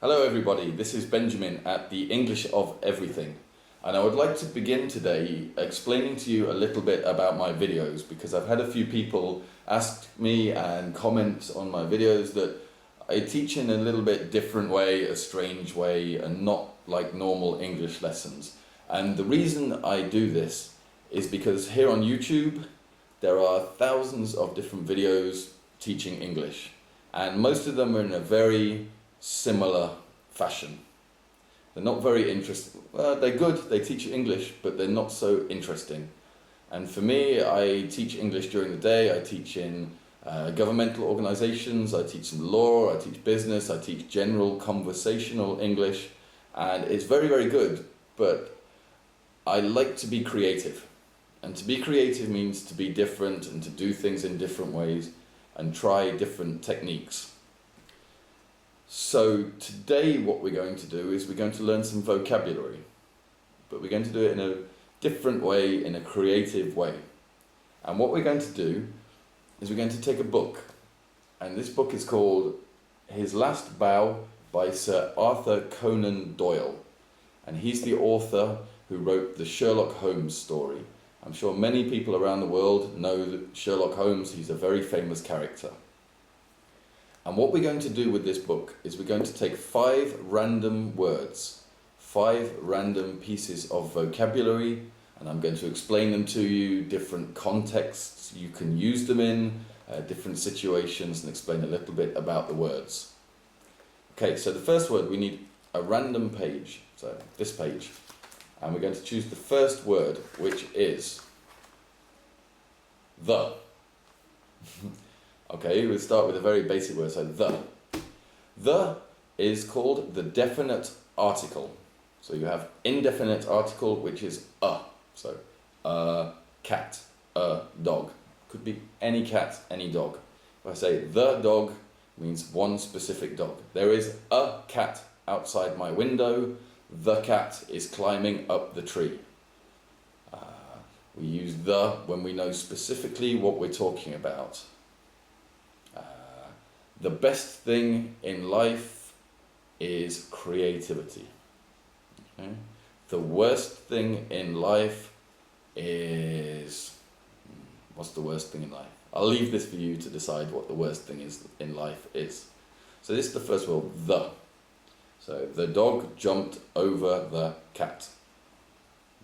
Hello everybody, this is Benjamin at the English of Everything, and I would like to begin today explaining to you a little bit about my videos, because I've had a few people ask me and comment on my videos that I teach in a little bit different way, a strange way, and not like normal English lessons. And the reason I do this is because here on YouTube there are thousands of different videos teaching English, and most of them are in a very similar fashion. They're not very interesting. Well, they're good, they teach English, but they're not so interesting. And for me, I teach English during the day. I teach in governmental organizations, I teach some law, I teach business, I teach general conversational English, and it's very, very good, but I like to be creative. And to be creative means to be different and to do things in different ways and try different techniques. So today what we're going to do is we're going to learn some vocabulary, but we're going to do it in a different way, in a creative way. And what we're going to do is we're going to take a book, and this book is called His Last Bow by Sir Arthur Conan Doyle, and he's the author who wrote the Sherlock Holmes story. I'm sure many people around the world know that Sherlock Holmes, he's a very famous character. And what we're going to do with this book is we're going to take 5 random words, 5 random pieces of vocabulary, and I'm going to explain them to you, different contexts you can use them in, different situations, and explain a little bit about the words. Okay, so the first word, we need a random page, so this page, and we're going to choose the first word, which is the. Okay, we'll start with a very basic word, so the. The is called the definite article. So you have indefinite article, which is a. So a cat, a dog. Could be any cat, any dog. If I say the dog, means one specific dog. There is a cat outside my window. The cat is climbing up the tree. We use the when we know specifically what we're talking about. The best thing in life is creativity. Okay? The worst thing in life is... What's the worst thing in life? I'll leave this for you to decide what the worst thing is in life is. So this is the first word, the. So the dog jumped over the cat.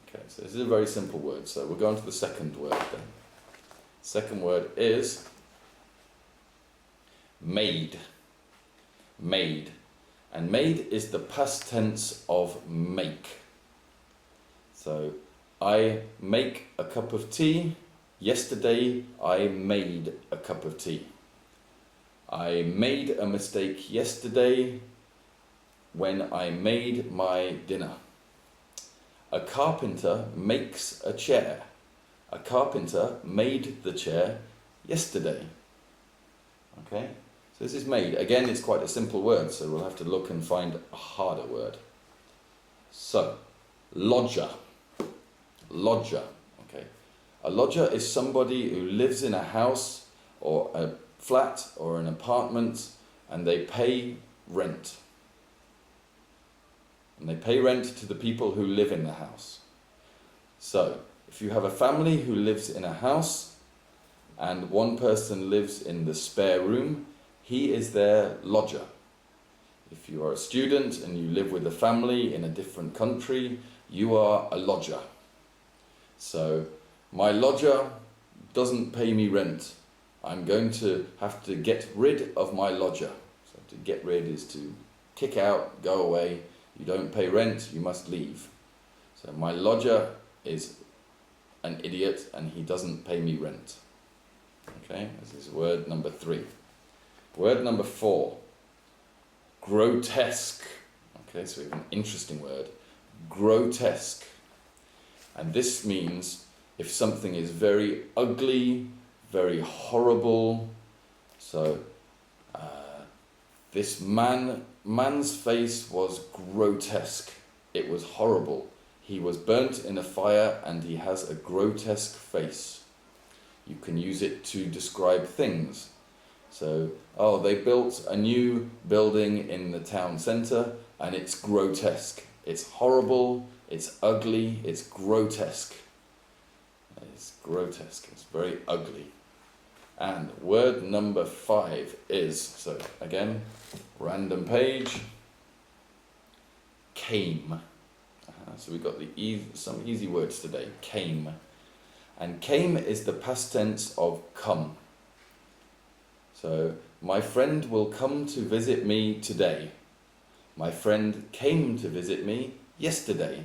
Okay, so this is a very simple word. So we'll go on to the second word then. Second word is made. Made. And made is the past tense of make. So I make a cup of tea. Yesterday I made a cup of tea. I made a mistake yesterday when I made my dinner. A carpenter makes a chair. A carpenter made the chair yesterday. Okay? So this is made. Again, it's quite a simple word, so we'll have to look and find a harder word. So, lodger. Lodger. Okay. A lodger is somebody who lives in a house or a flat or an apartment, and they pay rent. And they pay rent to the people who live in the house. So, if you have a family who lives in a house and one person lives in the spare room, he is their lodger. If you are a student and you live with a family in a different country, you are a lodger. So, my lodger doesn't pay me rent. I'm going to have to get rid of my lodger. So to get rid is to kick out, go away. You don't pay rent, you must leave. So my lodger is an idiot and he doesn't pay me rent. Okay, this is word number 3. Word number 4, grotesque. Okay, so we have an interesting word, grotesque. And this means if something is very ugly, very horrible. So this man's face was grotesque. It was horrible. He was burnt in a fire and he has a grotesque face. You can use it to describe things. So, oh, they built a new building in the town centre and it's grotesque. It's horrible, it's ugly, it's grotesque. It's grotesque, it's very ugly. And word number 5 is, so again, random page, came. So we've got some easy words today, came. And came is the past tense of come. So, my friend will come to visit me today. My friend came to visit me yesterday.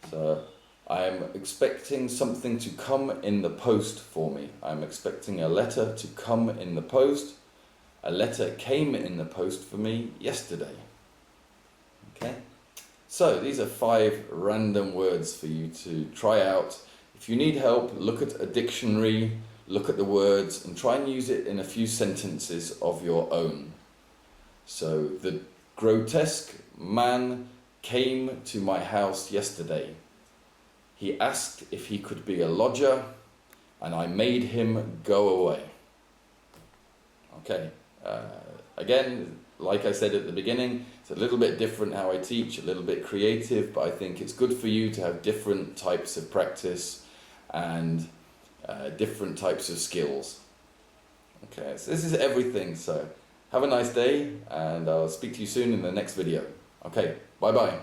So, I am expecting something to come in the post for me. I'm expecting a letter to come in the post. A letter came in the post for me yesterday. Okay? So, these are 5 random words for you to try out. If you need help, look at a dictionary, look at the words and try and use it in a few sentences of your own. So, the grotesque man came to my house yesterday. He asked if he could be a lodger and I made him go away. Okay, again, like I said at the beginning, it's a little bit different how I teach, a little bit creative, but I think it's good for you to have different types of practice and different types of skills. Okay, so this is everything. So have a nice day and I'll speak to you soon in the next video. Okay, bye bye.